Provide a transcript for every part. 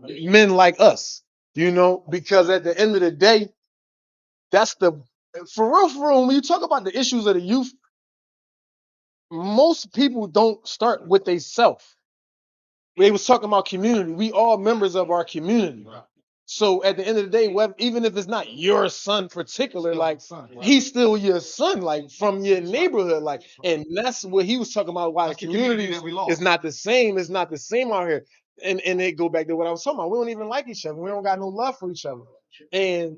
men like us, because at the end of the day, that's the for real. When you talk about the issues of the youth, most people don't start with they self. They was talking about community. We all members of our community. So at the end of the day, even if it's not your son particular, like he's still your son, like from your neighborhood, like, and that's what he was talking about. Why the community is not the same. It's not the same out here, and it go back to what I was talking about. We don't even like each other. We don't got no love for each other, and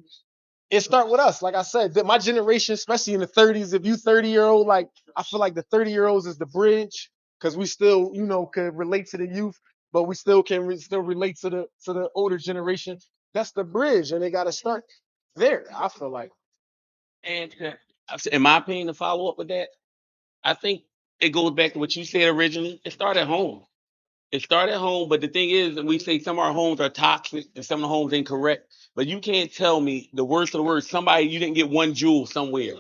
it start with us. Like I said, that my generation, especially in the 30s, if you 30-year-old, like I feel like the 30-year-olds is the bridge because we still, could relate to the youth, but we still can still relate to the older generation. That's the bridge, and they got to start there. I feel like. And in my opinion, to follow up with that, I think it goes back to what you said originally. It started at home. It started at home, but the thing is, that we say some of our homes are toxic and some of the homes incorrect. But you can't tell me the worst of the worst. Somebody you didn't get one jewel somewhere.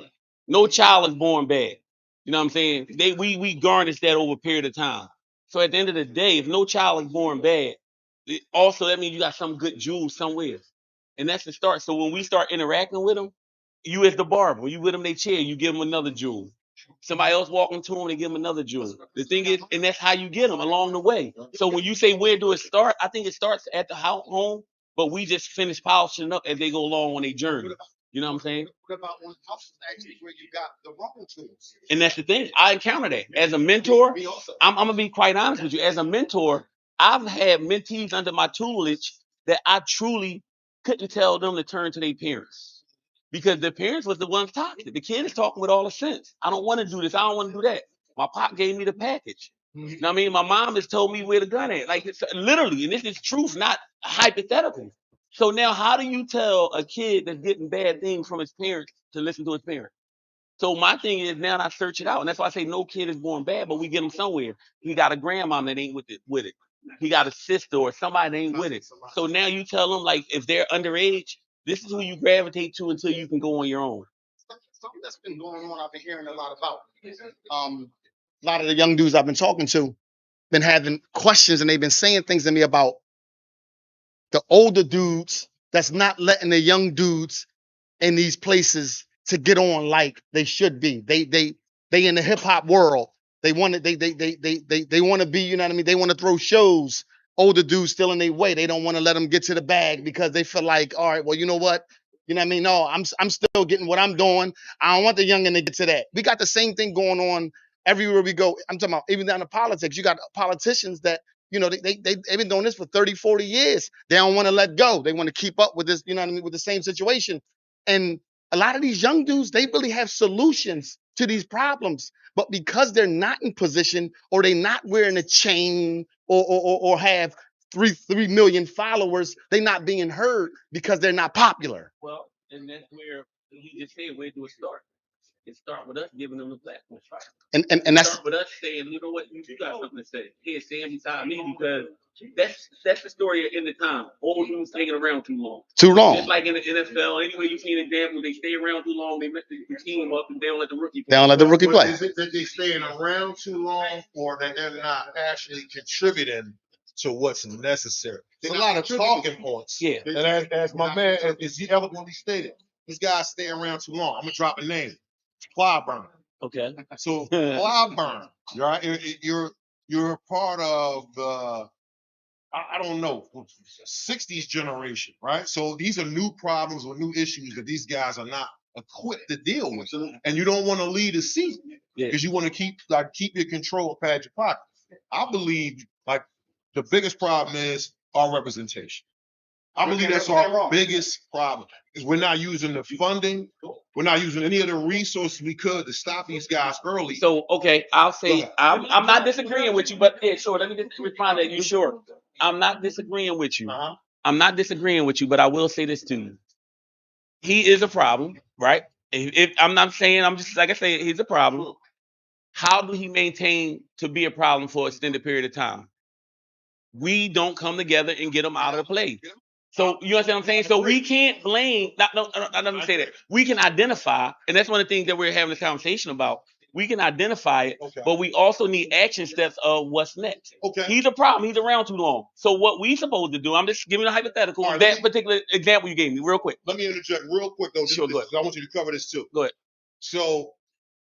No child is born bad. You know what I'm saying? We garnish that over a period of time. So at the end of the day, if no child is born bad, also that means you got some good jewels somewhere, and that's the start. So when we start interacting with them, you as the barber, when you with them, they chair, you give them another jewel. Somebody else walking to them, they give them another jewel. The thing is, and that's how you get them along the way. So when you say where do it start, I think it starts at the home, but we just finish polishing up as they go along on their journey. You know what I'm saying? What about when houses actually where you got the wrong tools? And that's the thing. I encounter that as a mentor. I'm gonna be quite honest with you. As a mentor, I've had mentees under my tutelage that I truly couldn't tell them to turn to their parents because the parents was the ones toxic. The kid is talking with all the sense. I don't want to do this. I don't want to do that. My pop gave me the package. You know what I mean? My mom has told me where the gun at. Like it's literally, and this is truth, not hypothetical. So now, how do you tell a kid that's getting bad things from his parents to listen to his parents? So my thing is now I search it out, and that's why I say no kid is born bad, but we get him somewhere. He got a grandmom that ain't with it. He got a sister or somebody that ain't with it. So now you tell them like if they're underage, this is who you gravitate to until you can go on your own. Something that's been going on, I've been hearing a lot about. A lot of the young dudes I've been talking to been having questions, and they've been saying things to me about the older dudes that's not letting the young dudes in these places to get on like they should be. They in the hip hop world. They want to they want to be, you know what I mean? They want to throw shows. Older dudes still in their way. They don't want to let them get to the bag because they feel like, all right, well, you know what? You know what I mean? No, I'm still getting what I'm doing. I don't want the youngin to get to that. We got the same thing going on everywhere we go. I'm talking about even down to politics. You got politicians that they've been doing this for 30, 40 years. They don't want to let go. They want to keep up with this, you know what I mean, with the same situation. And a lot of these young dudes, they really have solutions to these problems. But because they're not in position or they're not wearing a chain or have 3 million followers, they're not being heard because they're not popular. Well, and that's where you just said, where do it start? It start with us giving them the platform. And that's start with us saying, you know what, you got something to say. Here, stand beside me because that's the story in the time. Old dudes taking around too long. Too long. Just like in the NFL, anyway, you see an example, they stay around too long, they mess the team up, and they don't let the rookie play. They don't let the rookie play. Is it that they staying around too long, or that they're not actually contributing to what's necessary? There's a lot of talking points. Yeah. And as my man, as he eloquently stated, this guy's staying around too long. I'm gonna drop a name. Clyburn. Okay. So Clyburn, right? You're a part of the I don't know 60s generation, right? So these are new problems or new issues that these guys are not equipped to deal with, and you don't want to lead a seat because you want to keep your control past your pocket. I believe like the biggest problem is our representation. I believe that's our biggest problem is we're not using the funding. We're not using any of the resources we could to stop these guys early. So, okay, I'll say I'm not disagreeing with you, but yeah, sure. Let me just respond to that. You sure? I'm not disagreeing with you. I'm not disagreeing with you, but I will say this to you. He is a problem, right? If I'm not saying I'm just like I say, he's a problem. How do he maintain to be a problem for an extended period of time? We don't come together and get him out of the play. So you understand what I'm saying? So we can't blame. Not, no, I don't say that. We can identify, and that's one of the things that we're having this conversation about. We can identify it, Okay. but we also need action steps of what's next. Okay. He's a problem. He's around too long. So what we supposed to do? I'm just giving a hypothetical. All right, That particular example you gave me, real quick. Let me interject real quick though. Sure, go ahead. I want you to cover this too. Go ahead. So,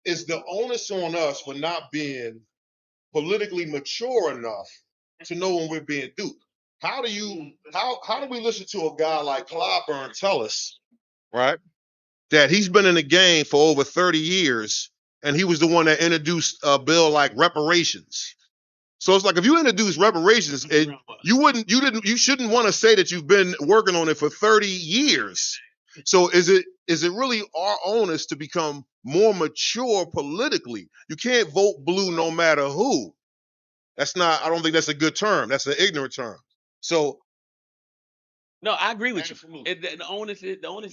is the onus on us for not being politically mature enough to know when we're being duped? How do we listen to a guy like Clyburn tell us, right, that he's been in the game for over 30 years and he was the one that introduced a bill like reparations? So it's like if you introduce reparations, you shouldn't want to say that you've been working on it for 30 years. So is it really our onus to become more mature politically? You can't vote blue no matter who. That's not, I don't think that's a good term. That's an ignorant term. So No, I agree with you. absolutely. The onus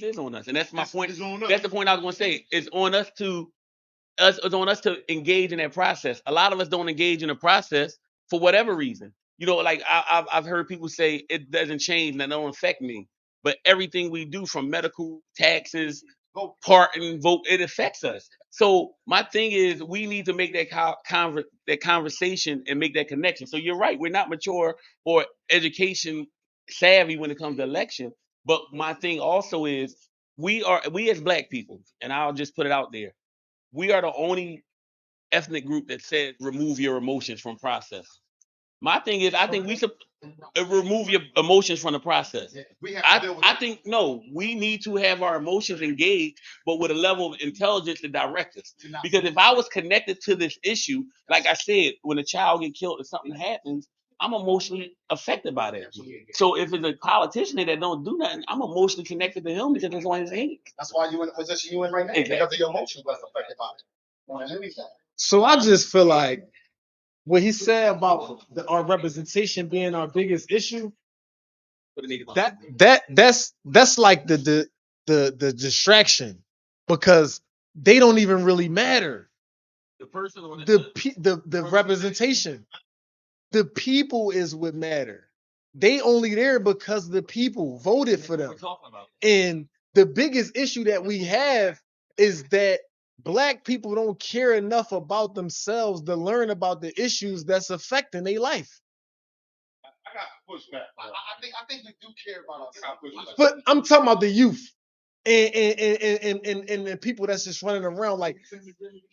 is on us, and that's my point. It's on us. That's the point I was going to say. It's on us it's on us to engage in that process. A lot of us don't engage in the process for whatever reason. You know, like I've heard people say it doesn't change and that don't affect me, but everything we do, from medical, taxes, parking, vote, it affects us. So my thing is, we need to make that conversation and make that connection. So you're right, we're not mature or education savvy when it comes to election. But my thing also is, we as black people, and I'll just put it out there, we are the only ethnic group that said remove your emotions from process. My thing is, I think we should remove your emotions from the process. I think no, we need to have our emotions engaged, but with a level of intelligence to direct us. Because if I was connected to this issue, like I said, when a child get killed or something happens, I'm emotionally affected by that. So if it's a politician that don't do nothing, I'm emotionally connected to him because it's on his hands. That's why you're in the position you're in right now. Because of your emotions was affected by it. So I just feel like what he said about our representation being our biggest issue, that's like the distraction, because they don't even really matter. The person or The representation, the people is what matter. They only there because the people voted for them. And the biggest issue that we have is that black people don't care enough about themselves to learn about the issues that's affecting their life. I got pushback. I think we do care about ourselves. But I'm talking about the youth and the people that's just running around. Like,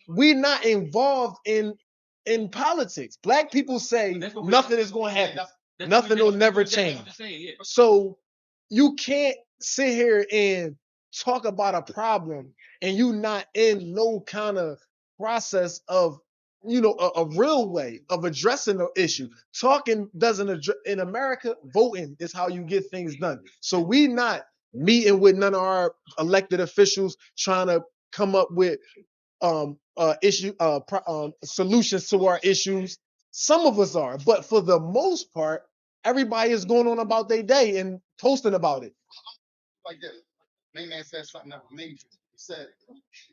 we're not involved in politics. Black people say nothing is going to happen. Nothing will never change. So you can't sit here and talk about a problem and you not in no kind of process of, a real way of addressing the issue. Talking doesn't address. In America, voting is how you get things done. So we not meeting with none of our elected officials trying to come up with solutions to our issues. Some of us are, but for the most part, everybody is going on about their day and posting about it. Like this. Main man said something that was amazing. He said,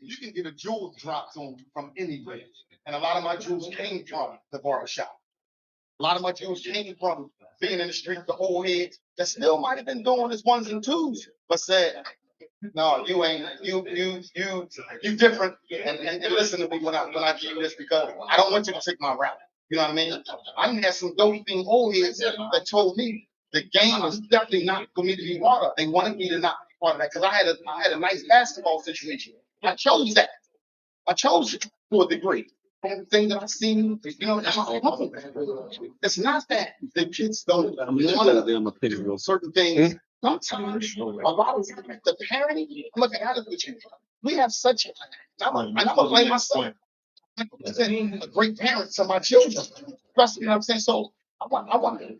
you can get a jewel dropped on from anywhere. And a lot of my jewels came from the barbershop. A lot of my jewels came from being in the street, the old heads that still might have been doing this ones and twos, but said, no, you ain't, you different. And listen to me when I give you this, because I don't want you to take my route. You know what I mean? I didn't have some dope thing old heads that told me the game was definitely not for me to be part of. They wanted me to not be part of that because I had a nice basketball situation. I chose that. I chose it to a degree. Everything that I seen, that's my home. It's not that the kids don't want to certain things. Sometimes a lot of the parenting, I'm looking at it with you. We have such, and I'm gonna blame myself. I'm a great parent to my children. Trust me, you know what I'm saying? So I want to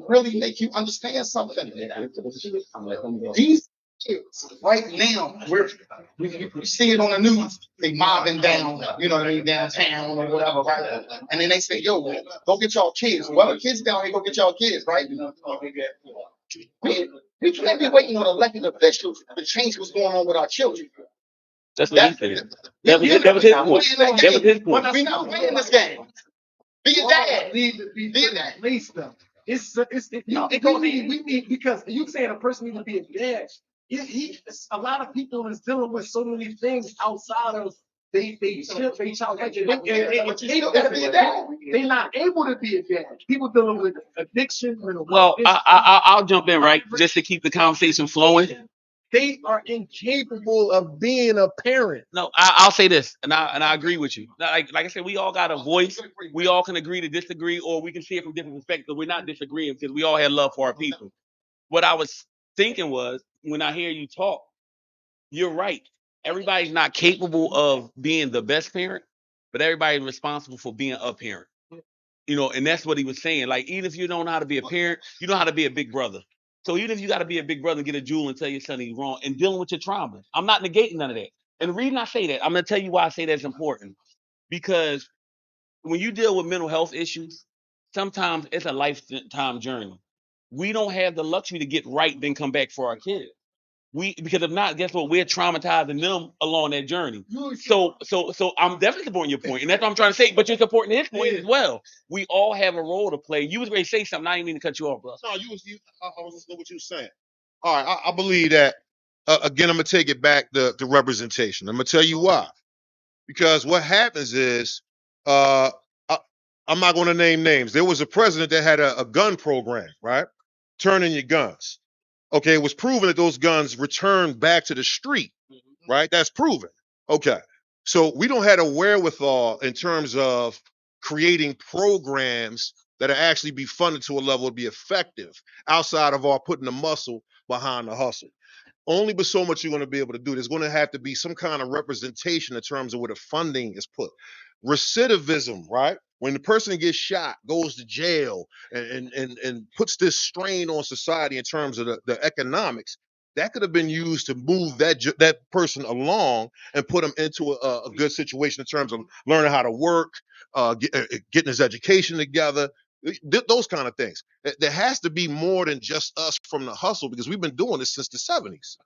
really make you understand something. These kids right now, we see it on the news. They mobbing down, you know what I mean, downtown or whatever, right? And then they say, "Yo, go get y'all kids." Well, the kids down here, go get y'all kids, right? We can't be waiting on elected officials to change what's going on with our children. That's what he said. That was his point. That was his point. We're not playing this game. Be a dad. Need to be placed them. We need, because you saying a person needs to be a dad. A lot of people is dealing with so many things outside of they child like they gotta be a dad. They're not able to be a dad. People dealing with addiction, mental Well, health I'll jump in, right, just to keep the conversation flowing. They are incapable of being a parent. No, I'll say this, and I agree with you. Like I said, we all got a voice. We all can agree to disagree, or we can see it from different perspectives. We're not disagreeing because we all have love for our people. What I was thinking was, when I hear you talk, you're right. Everybody's not capable of being the best parent, but everybody's responsible for being a parent. And that's what he was saying. Like, even if you don't know how to be a parent, you know how to be a big brother. So even if you got to be a big brother and get a jewel and tell your son he's wrong and dealing with your trauma, I'm not negating none of that. And the reason I say that, I'm going to tell you why I say that's important. Because when you deal with mental health issues, sometimes it's a lifetime journey. We don't have the luxury to get right, then come back for our kids. Because if not, guess what? We're traumatizing them along that journey. So I'm definitely supporting your point, and that's what I'm trying to say. But you're supporting his point as well. We all have a role to play. You was ready to say something. I didn't mean to cut you off, bro. No, I was listening to what you were saying. All right, I believe that. Again, I'm gonna take it back to representation. I'm gonna tell you why. Because what happens is, uh, I, I'm not going to name names. There was a president that had a gun program, right? Turn in your guns. Okay, it was proven that those guns returned back to the street, right? That's proven. Okay, so we don't have a wherewithal in terms of creating programs that are actually be funded to a level to be effective outside of our putting the muscle behind the hustle. Only but so much you're going to be able to do. There's going to have to be some kind of representation in terms of where the funding is put. Recidivism, right? When the person gets shot, goes to jail, and puts this strain on society in terms of the economics, that could have been used to move that person along and put him into a good situation in terms of learning how to work, getting his education together, those kind of things. There has to be more than just us from the hustle because we've been doing this since the 70s.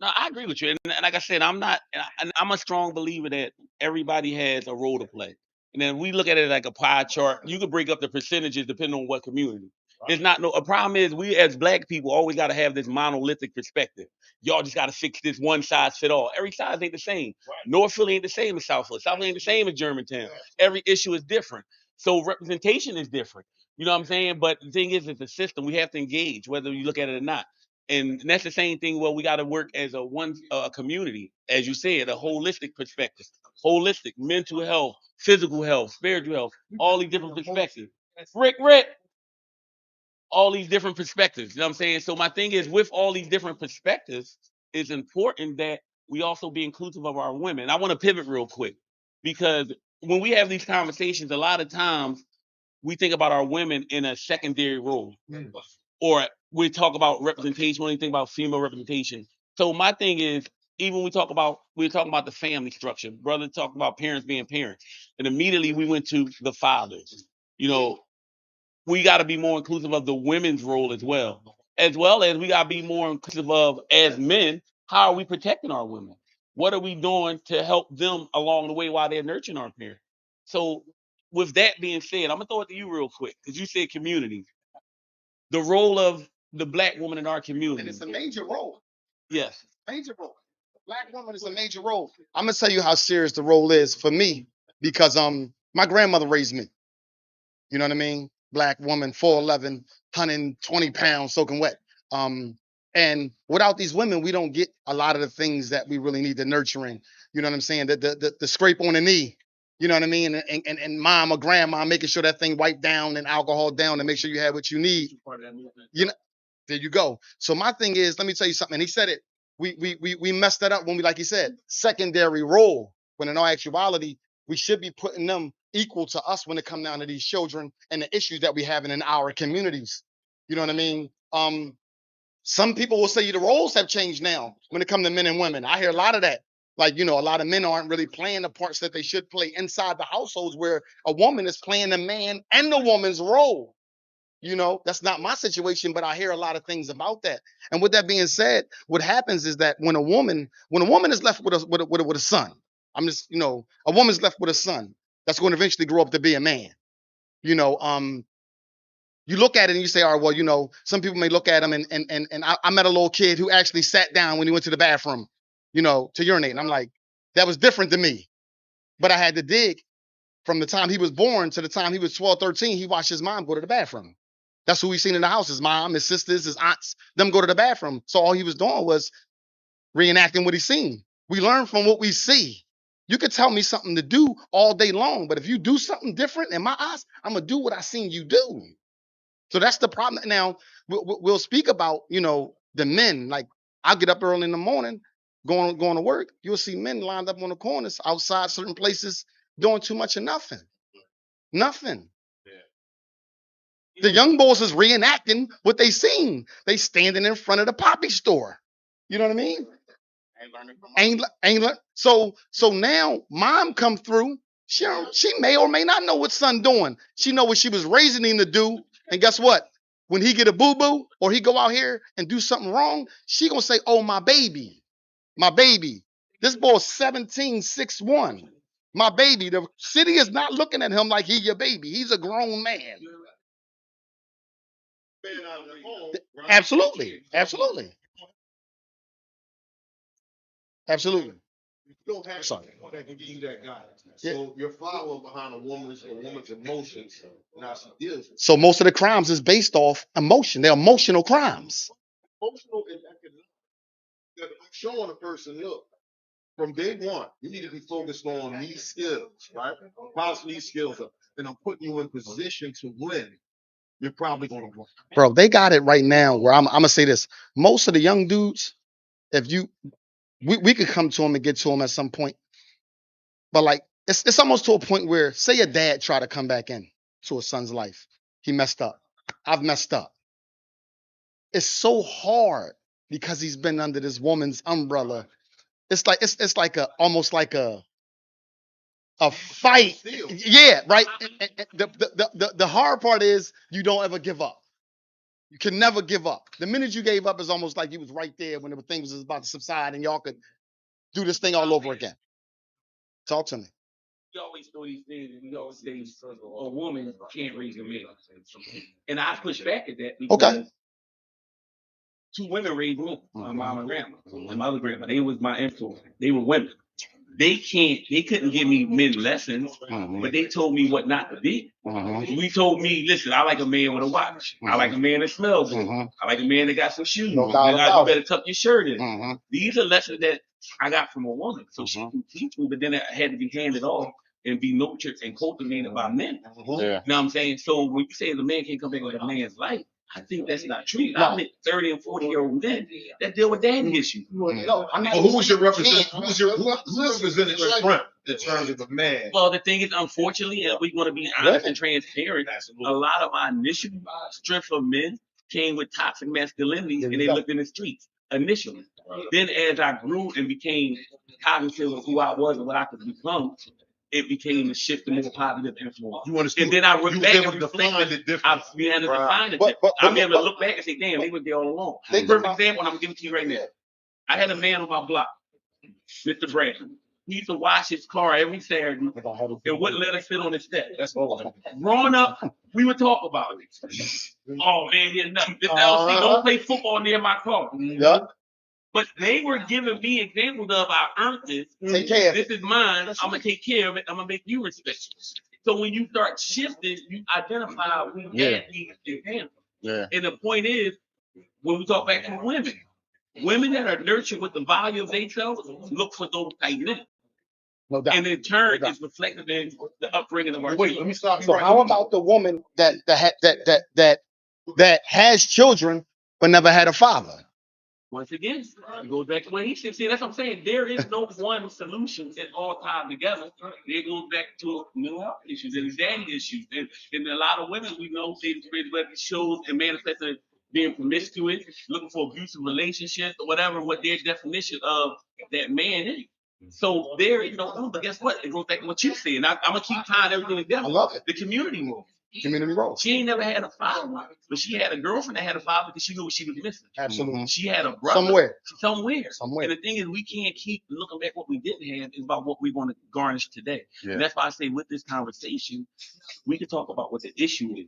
No, I agree with you, and like I said, I'm a strong believer that everybody has a role to play. And then we look at it like a pie chart. You could break up the percentages depending on what community. It's not no. A problem is we as black people always got to have this monolithic perspective. Y'all just got to fix this one size fit all. Every size ain't the same. North Philly ain't the same as South Philly. South Philly ain't the same as Germantown. Every issue is different. So representation is different. You know what I'm saying? But the thing is, it's a system. We have to engage, whether you look at it or not. And that's the same thing. Well, we got to work as a community, as you said, a holistic perspective, holistic mental health, physical health, spiritual health, all these different perspectives. Rick, all these different perspectives. You know what I'm saying? So my thing is, with all these different perspectives, it's important that we also be inclusive of our women. I want to pivot real quick because when we have these conversations, a lot of times we think about our women in a secondary role, or we talk about representation when we think about female representation. So my thing is, even when we're talking about the family structure. Brother talked about parents being parents, and immediately we went to the fathers. You know, we got to be more inclusive of the women's role as well as we got to be more inclusive of, as men, how are we protecting our women? What are we doing to help them along the way while they're nurturing our parents? So, with that being said, I'm gonna throw it to you real quick because you said community, the role of the black woman in our community. and it's a major role. Yes. Major role. The black woman is a major role. I'm gonna tell you how serious the role is for me because my grandmother raised me. You know what I mean? Black woman, 4'11", 120 pounds, soaking wet. Um, and without these women, we don't get a lot of the things that we really need to nurturing. You know what I'm saying? The scrape on the knee. You know what I mean? And mom or grandma making sure that thing wiped down and alcohol down and make sure you have what you need. You know, there you go. So my thing is, let me tell you something. And he said it. We messed that up when we, like he said, secondary role. When in all actuality, we should be putting them equal to us when it comes down to these children and the issues that we have in our communities. You know what I mean? Some people will say the roles have changed now when it comes to men and women. I hear a lot of that. Like, a lot of men aren't really playing the parts that they should play inside the households where a woman is playing the man and the woman's role. That's not my situation, but I hear a lot of things about that. And with that being said, what happens is that when a woman is left with a son, a woman's left with a son that's going to eventually grow up to be a man. You know, you look at it and you say, all right, well, some people may look at him and I met a little kid who actually sat down when he went to the bathroom, to urinate. And I'm like, that was different to me. But I had to dig from the time he was born to the time he was 12, 13. He watched his mom go to the bathroom. That's who we seen in the house. His mom, his sisters, his aunts, them go to the bathroom. So all he was doing was reenacting what he seen. We learn from what we see. You could tell me something to do all day long, but if you do something different in my eyes, I'm gonna do what I seen you do. So that's the problem. Now we'll speak about, you know, the men. Like I get up early in the morning, going to work. You'll see men lined up on the corners outside certain places doing too much of nothing. Nothing. The young boys is reenacting what they seen. They standing in front of the poppy store. You know what I mean? Ain't so now mom come through. She may or may not know what son doing. She know what she was raising him to do. And guess what? When he get a boo-boo or he go out here and do something wrong, she gonna say, oh, my baby. My baby. This boy's 17, 6'1". My baby. The city is not looking at him like he your baby. He's a grown man. Absolutely. Absolutely. Absolutely. You don't have Sorry. that can be that guy. So you're following behind a woman's emotions. Now she deals with So most of the crimes is based off emotion. They're emotional crimes. emotional and economic. That I'm showing a person, look, from day one, you need to be focused on these skills, right? Polish these skills up, and I'm putting you in position to win. You're probably going to win. Bro, they got it right now where I'm gonna say this. Most of the young dudes, if you we could come to them and get to them at some point, but like it's almost to a point where say a dad try to come back in to a son's life. He messed up. I've messed up. It's so hard because he's been under this woman's umbrella. It's like it's like a almost like a fight. Yeah, right. And the hard part is you don't ever give up. You can never give up. The minute you gave up is almost like you was right there when the things was about to subside and y'all could do this thing all over again. Talk to me. We always throw these things, and we always say a woman can't raise a man. And I push back at that because Okay. two women raised me, my mom and grandma, and my other grandma. They was my influence. They were women. They couldn't give me many lessons, but they told me what not to be. We told me, listen, I like a man with a watch. I like a man that smells good. I like a man that got some shoes. No doubt about You better tuck your shirt in. Mhm. These are lessons that I got from a woman. So she can teach me, but then it had to be handed off and be nurtured and cultivated by men. Yeah. You know what I'm saying? So when you say the man can't come back with a man's life, I think that's not true. I met 30 and 40-year-old men that deal with daddy issues. No, I'm not. Who was your representative? Who represented your friend in terms of a man? Well, the thing is, unfortunately, and we want to be honest and transparent, a lot of my initial strength of men came with toxic masculinity and they looked in the streets initially. Then as I grew and became cognizant of who I was and what I could become, it became a shift to more positive influence. You understand? And then I went back able and to define the difference. I began to define it. I'm able to look back and say, damn, they were there all along. Perfect example, and I'm giving it to you right now. I had a man on my block, Mr. Bradley. He used to wash his car every Saturday and wouldn't let us sit on his step. That's all. Growing up, we would talk about it. Oh man, here's nothing. This LC, don't play football near my car. Yeah. But they were giving me examples of I earned this. Take care of This is mine. I'm gonna take care of it. I'm gonna make you respect it. So when you start shifting, you identify we had these examples. Yeah. And the point is, when we talk back to women that are nurtured with the value of themselves look for those type men. No doubt. And in turn, it's reflected in the upbringing of our Wait, children. let me stop you. So how about the woman that has children but never had a father? Once again, it goes back to what he said. See, that's what I'm saying. There is no one solution that all tied together. It goes back to mental health issues and daddy issues. And a lot of women we know they shows and manifesting being promiscuous, looking for abusive relationships or whatever, what their definition of that man is. So there is no one, but guess what? It goes back to what you said. And I'm gonna keep tying everything together. I love it. The community role. Community role. She ain't never had a father, but she had a girlfriend that had a father because she knew what she was missing. Absolutely. She had a brother somewhere. And the thing is, we can't keep looking back what we didn't have. It's about what we want to garnish today. And that's why I say with this conversation, we can talk about what the issue is.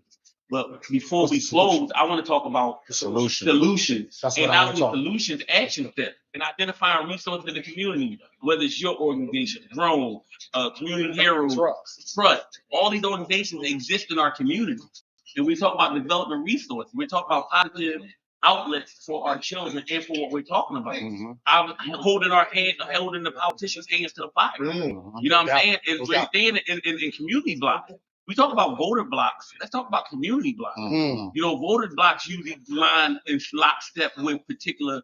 But before we close, I want to talk about solutions. That's And what I not want to only talk. solutions, action steps, and identifying resources in the community, whether it's your organization, Drone, Community Heroes, Trust. All these organizations exist in our community. And we talk about developing resources. We talk about positive outlets for our children and for what we're talking about. I'm holding our hand, holding the politicians' hands to the fire. You know what I'm saying? And we're staying in community blocks. We talk about voter blocks. Let's talk about community blocks. You know, voter blocks usually line in lockstep with particular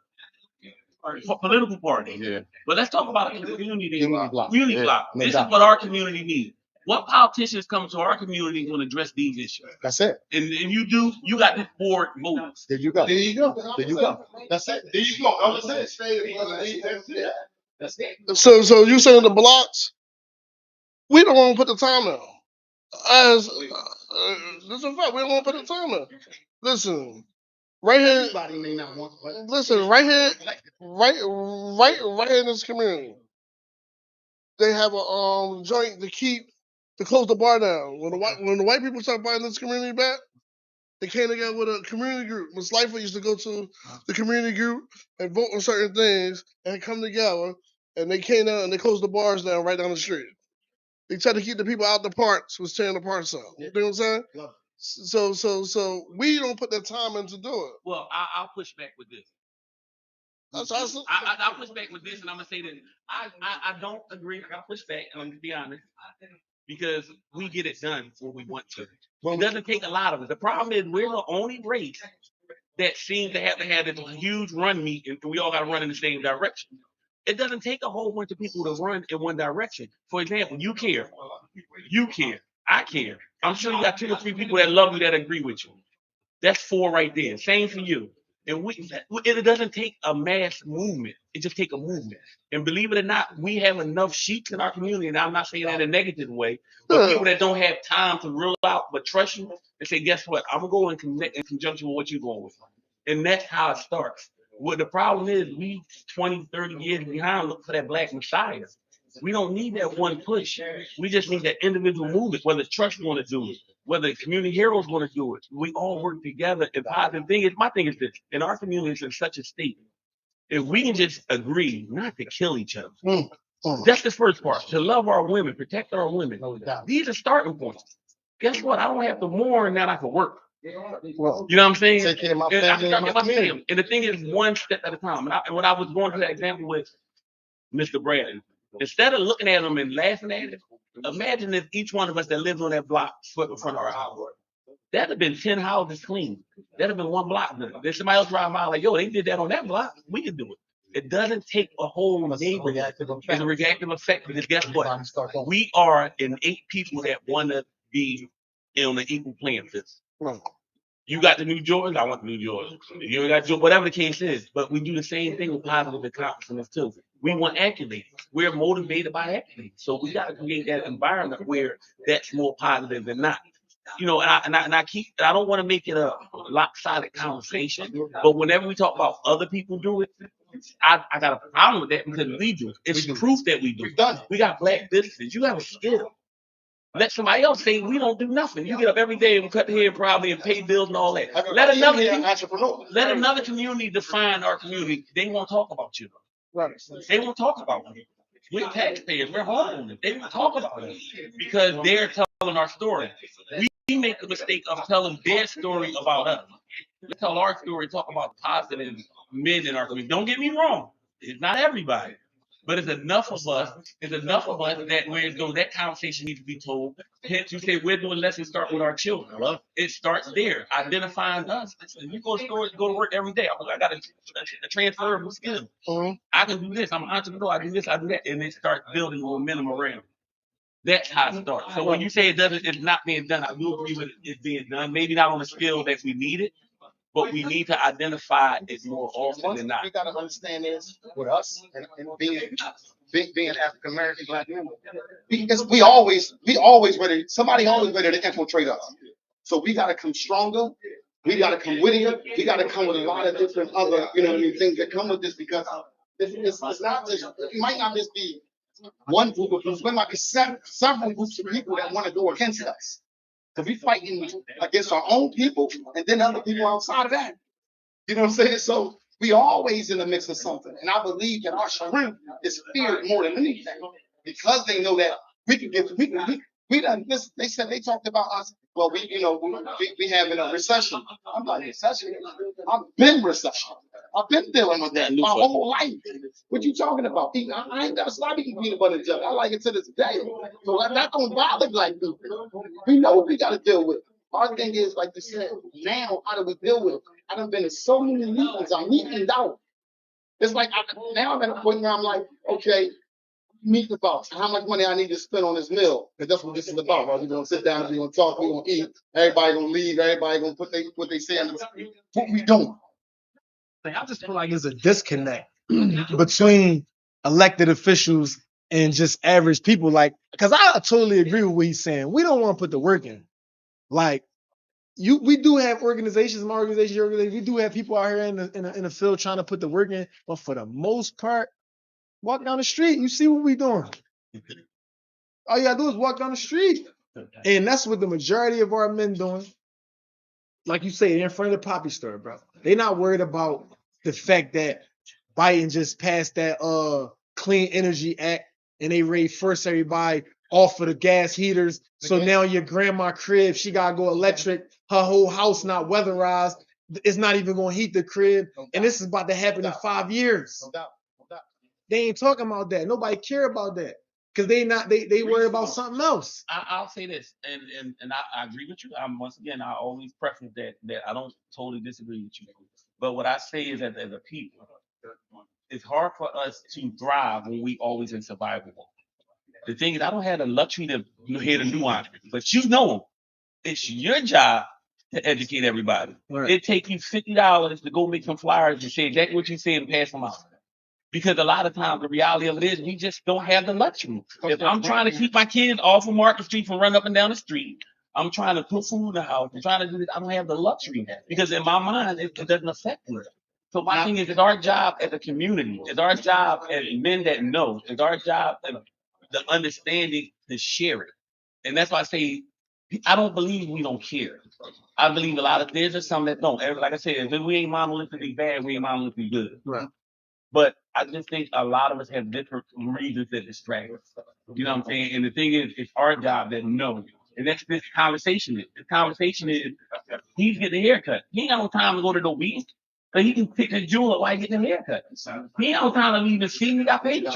political parties. Yeah. But let's talk about a community block. Community block. This is what our community needs. What politicians come to our community to address these issues? That's it. And you do, you got this board votes. There you go. There you go. There you go. That's it. There you go. That's it. That's it. So you saying the blocks? We don't want to put the time in. As this is a fact, we don't want to put the time in. Listen, right here. Everybody may not want, but Listen, right here, right here in this community, they have a joint to close the bar down. When the white people start buying this community back, they came together with a community group. Miss Lifer used to go to the community group and vote on certain things and come together, and they came down and they closed the bars down right down the street. They tried to keep the people out the parks, was tearing the parks up. You know what I'm saying? So we don't put that time in to do it. Well, I'll push back with this. That's awesome. I'll push back with this, and I'm gonna say that I don't agree. I gotta push back, and I'm gonna be honest, because we get it done when we want to. It doesn't take a lot of it. The problem is we're the only race that seems to have this huge run meet, and we all got to run in the same direction. It doesn't take a whole bunch of people to run in one direction. For example, you care, I care. I'm sure you got 2 or 3 people that love you that agree with you. That's 4 right there. Same for you. And it doesn't take a mass movement. It just takes a movement. And believe it or not, we have enough sheep in our community, and I'm not saying that in a negative way, but people that don't have time to rule out but trust you and say, guess what? I'm going to go in conjunction with what you're going with. And that's how it starts. What the problem is, we 20, 30 years behind look for that black messiah. We don't need that one push. We just need that individual movement, whether trust want to do it, whether community heroes want to do it. We all work together. And positive thing is, my thing is this: in our community, it's in such a state. If we can just agree not to kill each other, that's the first part. To love our women, protect our women. These are starting points. Guess what? I don't have to mourn that I can work. Well, You know what I'm saying? take care of my And I family can and start my with my community. family. And the thing is, one step at a time. And when I was going to that example with Mr. Bradley, instead of looking at him and laughing at him, imagine if each one of us that lives on that block swept in front of our house. That'd have been 10 houses clean. That'd have been 1 block done. There's somebody else driving by like, yo, they did that on that block. We can do it. It doesn't take a whole neighborhood. It's a reactive effect because guess what? We are innate people that want to be on an equal playing field. You got the New Jordans, I want the New Jordans. You got whatever the case is, but we do the same thing with positive accomplishments too. We want accolades. We're motivated by accolades, so we got to create that environment where that's more positive than not. You know, and I don't want to make it a lopsided conversation, but whenever we talk about other people do it, I got a problem with that because we do. It's proof that we do. We've done it. We got black businesses. You have a skill. Let somebody else say we don't do nothing. You get up every day and cut the hair probably and pay bills and all that. Let another community define our community. They won't talk about you. right. They won't talk about you. We're taxpayers. We're homeowners. They won't talk about us because they're telling our story. We make the mistake of telling their story about us. We tell our story, talk about positive men in our community. Don't get me wrong. It's not everybody. But it's enough of us. It's enough of us that that conversation needs to be told. Hence, you say we're doing lessons start with our children. It starts there, identifying us. You go to stores, go to work every day. I got a transferable skill. I can do this. I'm an entrepreneur. I do this. I do that, and it starts building momentum around. That's how it starts. So when you say it's not being done, I do agree with it being done. Maybe not on the scale that we need it, but we need to identify it more often than not. We got to understand this with us and being African American black men. Because we always ready. Somebody always ready to infiltrate us. So we got to come stronger. We got to come wittier. We got to come with a lot of different other, things that come with this because it's not just. It might not just be one group of people. There might be several groups of people that want to go against us. Because we fighting against our own people and then other people outside of that. You know what I'm saying? So we always in the midst of something. And I believe that our strength is feared more than anything. Because they know that we can get we done this. They said they talked about us. Well, we having a recession. I'm like recession. I've been recession. I've been dealing with that my whole life. What you talking about? I ain't gotta stop eating peanut butter and jelly. I like it to this day. So that don't bother black people. We know what we gotta deal with. Our thing is, like you said, now how do we deal with it? I done been in so many meetings. I'm meeting out. It's like now I'm at a point where I'm like, okay, meet the boss. How much money I need to spend on this meal? Because that's what this is about. Right? We're gonna sit down, we're gonna talk, we're gonna eat. Everybody gonna leave. Everybody gonna put what they say. What we doing? I just feel like there's a disconnect between elected officials and just average people. Like, because I totally agree with what he's saying. We don't want to put the work in. Like, we do have organizations, my organization, your organization. We do have people out here in the field trying to put the work in. But for the most part, walk down the street, you see what we doing. All you gotta do is walk down the street, and that's what the majority of our men doing. Like you say, they're in front of the poppy store, bro. They're not worried about the fact that Biden just passed that Clean Energy Act and they raised first everybody off of the gas heaters. So now your grandma crib, she gotta go electric, her whole house not weatherized. It's not even gonna heat the crib. And this is about to happen in 5 years. They ain't talking about that. Nobody care about that. Because they worry about something else. I'll say this, and I agree with you. Once again, I always preface that I don't totally disagree with you. But what I say is that as a people, it's hard for us to thrive when we always in survival mode. The thing is, I don't have the luxury to hear the nuance, but you know, it's your job to educate everybody. Right. It take you $50 to go make some flyers and say exactly what you said and pass them out. Because a lot of times the reality of it is we just don't have the luxury. If I'm trying to keep my kids off of Market Street from running up and down the street, I'm trying to put food in the house, I'm trying to do this, I don't have the luxury. Because in my mind, it doesn't affect me. So my thing is, it's our job as a community, it's our job as men that know, it's our job as the understanding to share it. And that's why I say, I don't believe we don't care. I believe there's just some that don't. Like I said, if we ain't monolithically bad, we ain't monolithically good. Right. But I just think a lot of us have different reasons that distract us. You know what I'm saying? And the thing is, it's our job that know. And that's this conversation is. The conversation is he's getting a haircut. He ain't got no time to go to the weed. But he can pick a jeweler while he's getting a haircut. He ain't no time to even see me got paid.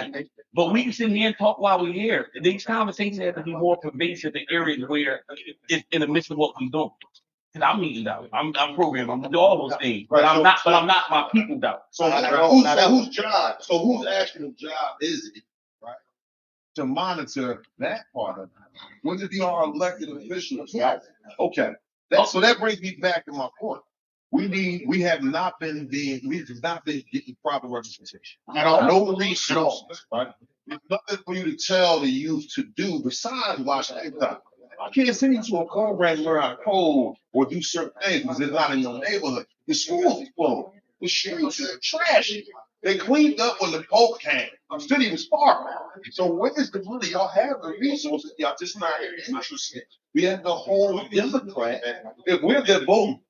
But we can sit here and talk while we're here. These conversations have to be more pervasive in areas where it's in the midst of what we're doing. Cause I'm eating out. I'm programmed. I'm doing all those things. But I'm not my people out. So whose job? So whose actual job is it, right, to monitor that part of it? When it be our elected officials? Right? Okay. So that brings me back to my point. We have not been getting proper representation. At all. No resources, right? There's nothing for you to tell the youth to do besides watch TikTok. I can't send you to a program where I code or do certain things because it's not in your neighborhood. The schools is closed. The streets are trashy. They cleaned up when the Pope came. The city was sparkling. So where is the money? Y'all have the resources. Y'all just not interested. We have the whole Democrat. If we're the vote,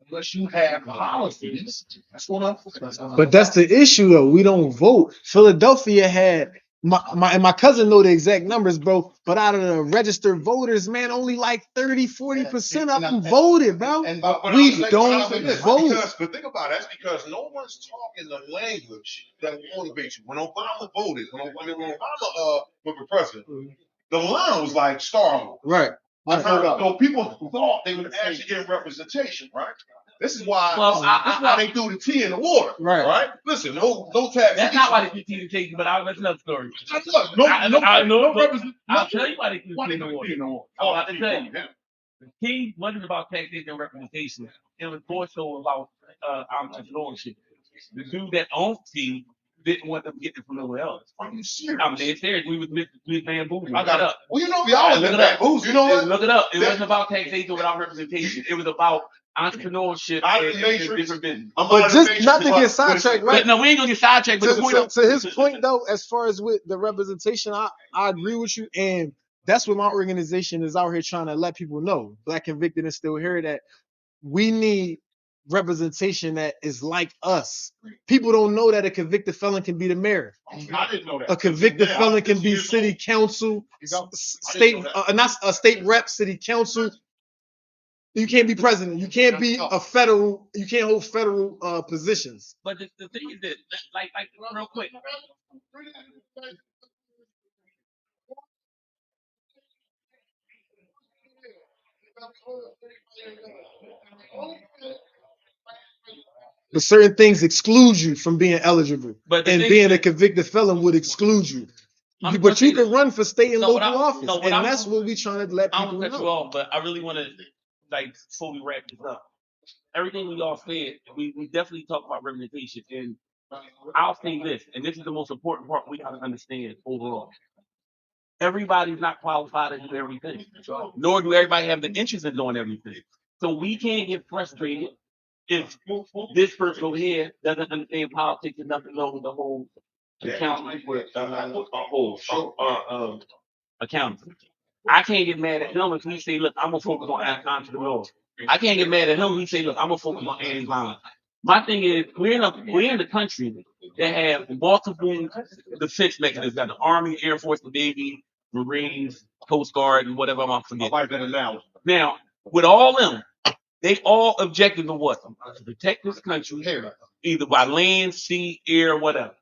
unless you have policies. That's what I'm. But that's the issue, though. We don't vote. Philadelphia had my cousin know the exact numbers, bro. But out of the registered voters, man, only like 30-40% of them voted, bro. We don't vote. But think about it. That's because no one's talking the language that motivates you. When Obama voted, when Obama was president, the line was like Star. Right. So people thought they would actually get representation, right? This is why. They threw the tea in the water, right? Listen, no tax. That's not why they threw tea in the tea, but that's another story. No representation. I'll tell you why they threw tea in the water. I'm about to tell you. The tea wasn't about taxation and representation. It was more so about entrepreneurship. The dude that owns tea didn't want them to get it from nowhere else. Are you serious? I'm dead serious. We was bamboozled. I got it up. Well, you know, we always been bamboozled. You know what? Look it up. It wasn't about taxation without representation. It was about entrepreneurship and different business. But just not to get sidetracked, right? No, we ain't gonna get sidetracked. But to his point, though, as far as with the representation, I agree with you. And That's what my organization is out here trying to let people know. Black Convicted and Still Here, that we need representation that is like us. People don't know that a convicted felon can be the mayor. I didn't know that. A convicted felon can be city council, state, not a state rep, city council. You can't be president. You can't be a federal. You can't hold federal positions. But the thing is that, like real quick, But certain things exclude you from being eligible. But the And thing being is a convicted felon would exclude you. But you can run for state and local office. And that's what we're trying to let I people don't cut you know. off, but I really want to, like, before we wrap this up, everything we all said, we definitely talk about representation. And I'll say this, and this is the most important part we got to understand overall. Everybody's not qualified to do everything, nor do everybody have the interest in doing everything. So we can't get frustrated if this person over here doesn't understand politics enough to know the whole accounting with accounting. I can't get mad at him if he say, "Look, I'm gonna focus on entrepreneurs." I can't get mad at him if he say, "Look, I'm gonna focus on anti-violence." My thing is, we're in the country that have multiple defense mechanisms: got the Army, Air Force, the Navy, Marines, Coast Guard, and whatever I'm forgetting. I like that analogy. Now, with all them, they all objective to what? To protect this country, either by land, sea, air, whatever.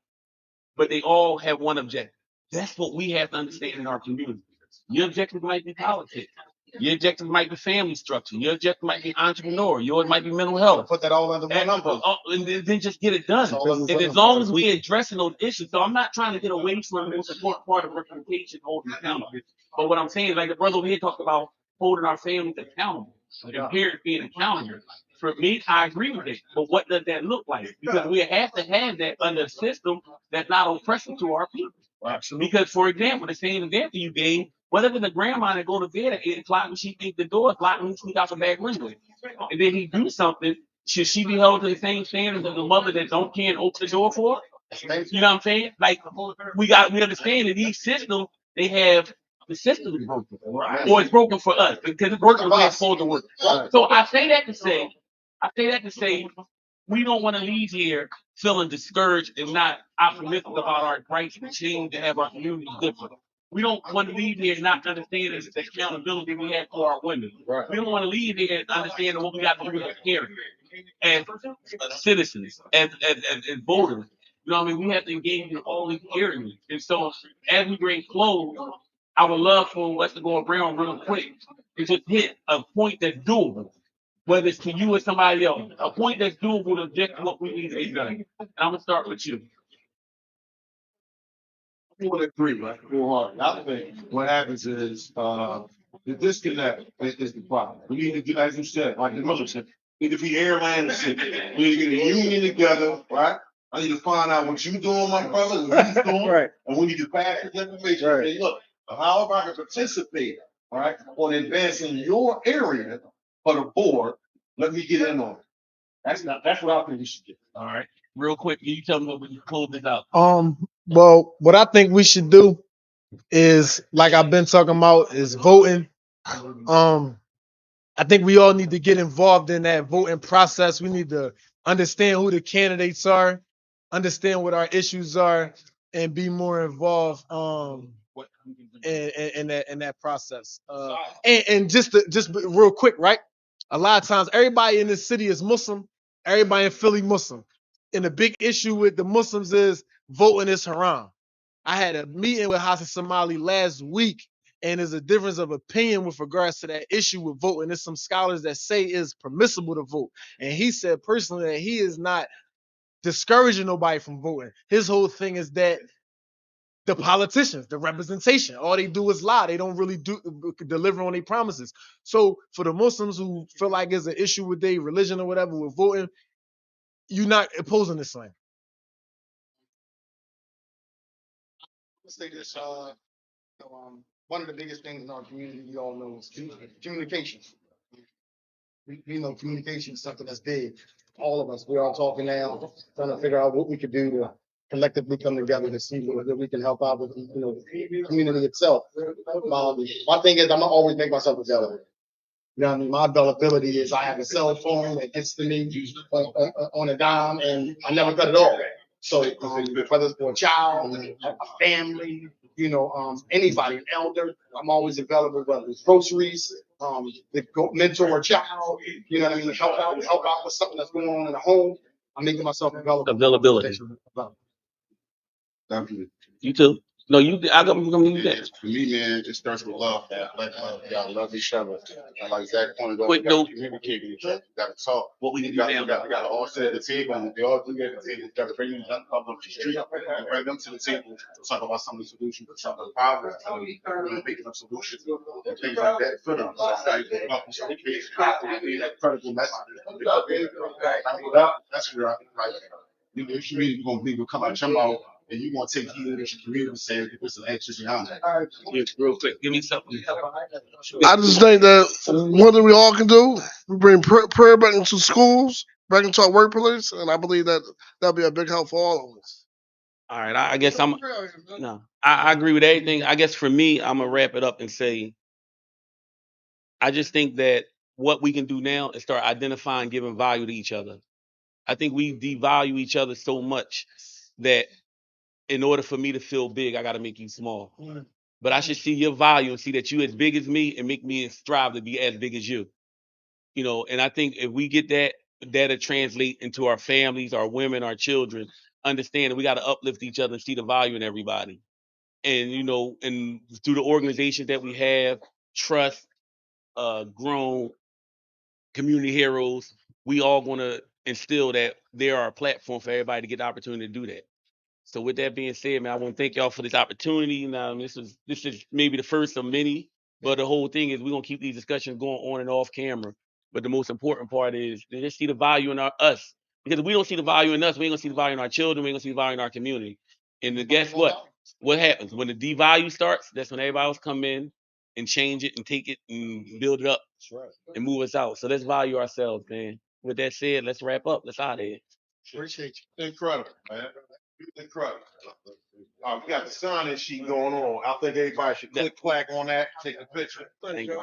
But they all have one objective. That's what we have to understand in our community. Your objective might be politics. Your objective might be family structure. Your objective might be entrepreneur. Yours might be mental health. Put that all under one number. And then just get it done. all under And one as long as we addressing those issues, so I'm not trying to get away from the most important part of representation, holding accountable. But what I'm saying is, like the brother over here talked about holding our families accountable, and parents being accountable. For me, I agree with it. But what does that look like? Because we have to have that under a system that's not oppressive to our people. Absolutely. Because, for example, the same example you gave, what if it's a grandma that go to bed at 8 o'clock and she thinks the door is locked and he sneak out the back window? And then he do something, should she be held to the same standards as the mother that don't can't open the door for her? You know what I'm saying? Like we understand that these systems, they have the system is broken. Or it's broken for us because it's working the way it's supposed to work. So I say that to say we don't want to leave here feeling discouraged and not optimistic about our rights to change and have our community different. We don't want to leave here not understanding the accountability we have for our women. Right. We don't want to leave here understanding what we got to do as parents, as citizens, as voters. You know what I mean? We have to engage in all these areas. And so as we bring close, I would love for us to go around real quick and just hit a point that's doable, whether it's to you or somebody else, a point that's doable to get what we need to get done. And I'm gonna start with you. I would agree, right? Wholeheartedly. I think what happens is the disconnect is the problem. We need to do, as you said, like the military, we need to be airline and city. We need to get a union together, right? I need to find out what you're doing, my brother, and what he's doing, Right. and we need to pass this information. Right. Say, look, however I can participate, all right, on advancing your area for the board, let me get in on it. That's what I think we should do. All right. Real quick, can you tell me when you close this out? Well, what I think we should do is, like I've been talking about, is voting. I think we all need to get involved in that voting process. We need to understand who the candidates are, understand what our issues are, and be more involved in that process. And just real quick, right? A lot of times, everybody in this city is Muslim. Everybody in Philly Muslim. And the big issue with the Muslims is voting is haram. I had a meeting with Hassan Somali last week, and there's a difference of opinion with regards to that issue with voting. There's some scholars that say it's permissible to vote. And he said personally that he is not discouraging nobody from voting. His whole thing is that the politicians, the representation, all they do is lie. They don't really deliver on their promises. So for the Muslims who feel like there's an issue with their religion or whatever with voting, you're not opposing Islam. Let's say this. One of the biggest things in our community, you all know, is communication. We know communication is something that's big. All of us, we're all talking now, trying to figure out what we could do to collectively come together to see whether we can help out with the community itself. My thing is I'm gonna always make myself available. You know what I mean? My availability is I have a cell phone that gets to me on a dime, and I never cut it off. So whether it's for a child, a family, anybody, an elder, I'm always available. Whether it's groceries, to go mentor a child, you know what I mean, help out with something that's going on in the home. I'm making myself available. Availability. Definitely. You too. No, you. I got you that. For me, man, it starts with love, man. Like love, you gotta love each other. And like Zach pointed out, Quick we gotta note. communicate with each other. We gotta talk. What we We need to gotta, do we now. gotta, we gotta all sit at the table, and we all do get at the table. We gotta bring them up the street, and bring them to the table to talk about some of the solutions, some of the problems, making up solutions, and things like that for them. So it's like, critical messages. That's where I like. You should be gonna be come out your mouth, and you gonna take heed of your community and say, put some actions behind it. Yeah, real quick. Give me something. I just think that one thing we all can do, we bring prayer back into schools, back into our workplace, and I believe that that'll be a big help for all of us. All right. I guess I'm. No, I agree with everything. I guess for me, I'm gonna wrap it up and say, I just think that what we can do now is start identifying, giving value to each other. I think we devalue each other so much that in order for me to feel big, I got to make you small. But I should see your value and see that you as big as me and make me strive to be as big as you. And I think if we get that, that'll translate into our families, our women, our children, understand that we got to uplift each other and see the value in everybody. And through the organizations that we have, trust, grown, community heroes, we all going to instill that there are a platform for everybody to get the opportunity to do that. So with that being said, man, I want to thank y'all for this opportunity. Now, this is maybe the first of many, but the whole thing is we're gonna keep these discussions going on and off camera. But the most important part is to just see the value in us. Because if we don't see the value in us, we ain't gonna see the value in our children, we ain't gonna see the value in our community. And then guess what? What happens? When the devalue starts, that's when everybody else come in and change it and take it and build it up and move us out. So let's value ourselves, man. With that said, let's wrap up. Let's out of here. Appreciate you. Incredible, man. Incredible. We got the sign-in sheet going on. I think everybody should click clack on that, take a picture. Thank you.